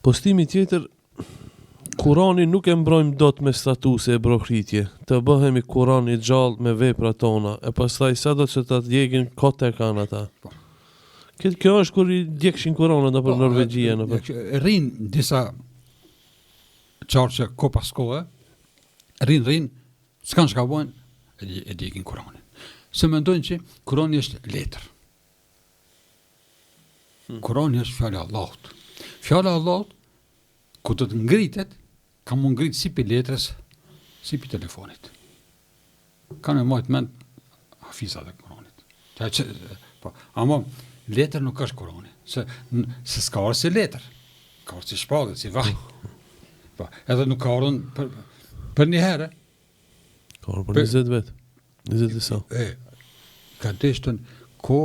Postimi tjetër, Kurani nuk e mbrojmë dot me statuse e brohritje, të bëhemi Kurani gjallë me veprat tona, e pastaj sa do që ta djegin kote kanë ata. Kjo është kur i djekshin Kuranët nëpër Norvegjia nëpër. Rrinë disa qarqe ko pas kohë, rrinë, s'kan çka bojnë, e djegin Kuranin. Se mendojnë që Kurani është letër. Kurani është fjala e Allahut. Fjala e Allahut, ku do të ngritet, ka mund ngrit si për letrës, si për telefonit. Kanë me majtë mend hafizat e Kuranit. Ama letër nuk është Kurani. Se s'ka orë si letër. Ka orë si shpallët, si vaj. Edhe nuk ka orën për një herë. Ka orë për 20 vetë. 20 disa. Ka deshtën ko,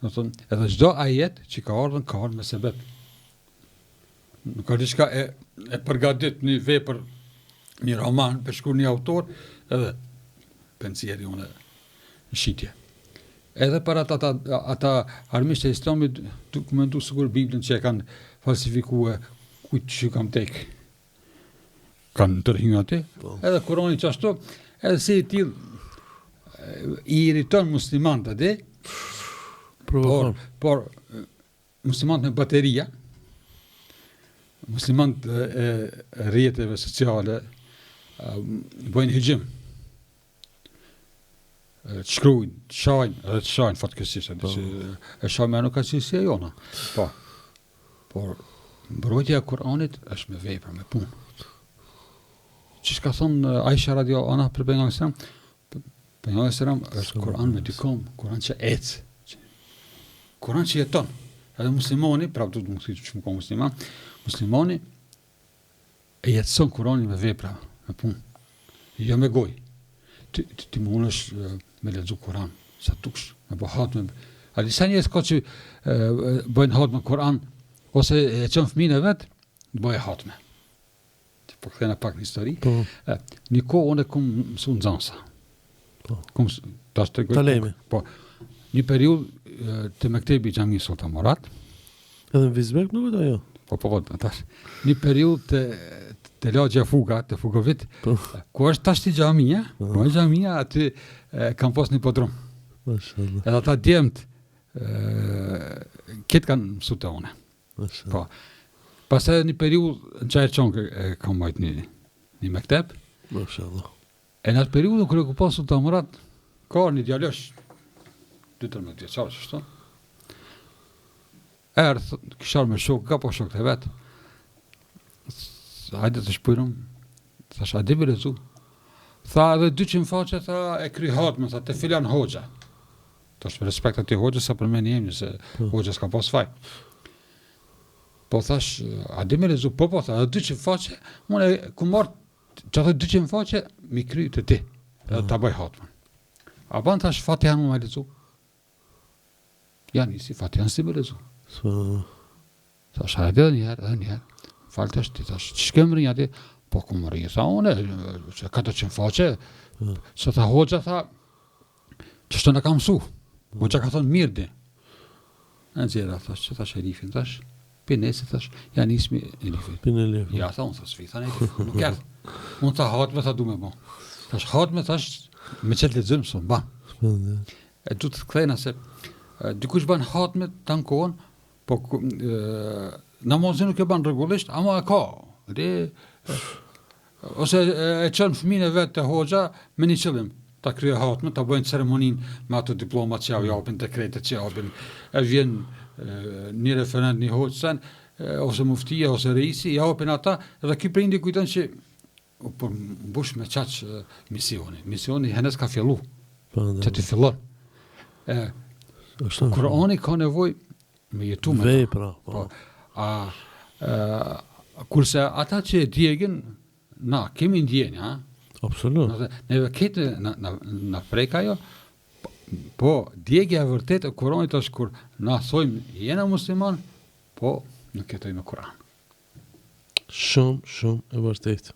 edhe çdo ajet që ka orën me sebeb. Nuk ka diçka e përgatit një vepër, një roman, për shkruar një autor, edhe pensieri unë në shitje. Edhe për ata armisht e islamit, dokumentu sigur Biblën që e kanë falsifikue, kujtë që kam tek, kanë tërhynjë aty, edhe Kurani që ashtu, edhe si i tillë i iriton muslimanët aty, por muslimanët me bateria, muslimanët e rrjeteve sociale bëjnë hijim. Të shkruajnë, të shajnë, edhe të shajnë fatkeqësisht, e shajmë nuk ka si e jona. Por mbrojtja e Kuranit është me vepra, me punë. Çish ka thonë Aisha radiallahu anha për pejgamberin është Kur'an me dikom, Kur'an që ecë. Kur'an që jeton. Edhe muslimani, prapë duhet më thënë që më ka muslimani e jetëson Kur'anin me vepra, me punë. Jo me gojë. Ti mundesh me lexu Kur'an, sa duksh, me bë hatme. A disa njerëz ka që bëjnë hatme Kur'an ose e çon fëmijën e vet, bëj hatme. Po kthena pak në histori. Një kohë unë kom mësu nxënësa. Po, një periudhë të mektebi xhami Sultan Murat. Edhe në Vizbek nuk është ajo? Po, tash. Një periudhë të lagja fuga, të fugovit, ku është tash të xhamia, ku është xhamia, aty kam pas një podrum. Mashallah. Edhe ata djemt këtë kanë mësu të une. Po. Pastaj një periudhë në Çajrçonkë kam majt një mektep. Mashallah. E në atë periudhë kur e ku pas Sultan Murat, ka një djalosh 12 vjeçar, ashtu. Kishar me shok, ka po shok të vet. Hajde të shpyrëm, thash, a di me lezu? Tha edhe 200 faqe, tha e kry hatme, tha të filan hoxha. Tash me respekt atij hoxhës, sa për me një emni, se hoxha s'ka pas faj. Po thash, a di me lezu? Po, tha, edhe 200 faqe, unë ku marrë që atë 200 faqe, mi kry të ti, edhe ta bëj hatme. A ban thash, Fatihan më me lezu? Ja nisi, Fatihan si me lezu. Thash, hajde edhe njëherë. Falë të shti, thash, që shkem rinja ti? Po, ku më rinja, tha, une, 400 faqe, se tha hoxha, tha, që shtë në kam su. Hoxha ka thonë mirë di. Në gjera, thash, që thash e rifin, thash, pinesi, thash, ja nismi e rifin. Pinelifin. Ja, tha, unë thash, fi, tha, nuk erdhë. Unë tha, hatme, tha, du me bo. Thash, hatme, thash, me qëtë lezëm, së ba. E du të kthejna se, dikush ban hatme të në kohën, po namazin nuk e ban rregullisht, ama e ka. Ose e çon fëmijën e vet te hoxha me një qëllim, ta krye hatme, ta bëjnë ceremoninë me ato diplomat që japin, dekretet që japin. E vjen një referent, një hoxhën, ose muftia, ose reisi, japin ata, edhe ky prindi kujton që po mbush me çaq misioni. Misioni henes ka fillu. Që ti fillon. Kurani ka nevojë me jetu me vepra. Kurse ata që e djegin, na kemi ndjenjë, ha? Absolut. Neve këtë na prek ajo, po djegja e vërtet e Kuranit është kur na thojmë jena musliman, po nuk jetojmë me Kuran. Shumë e vërtet.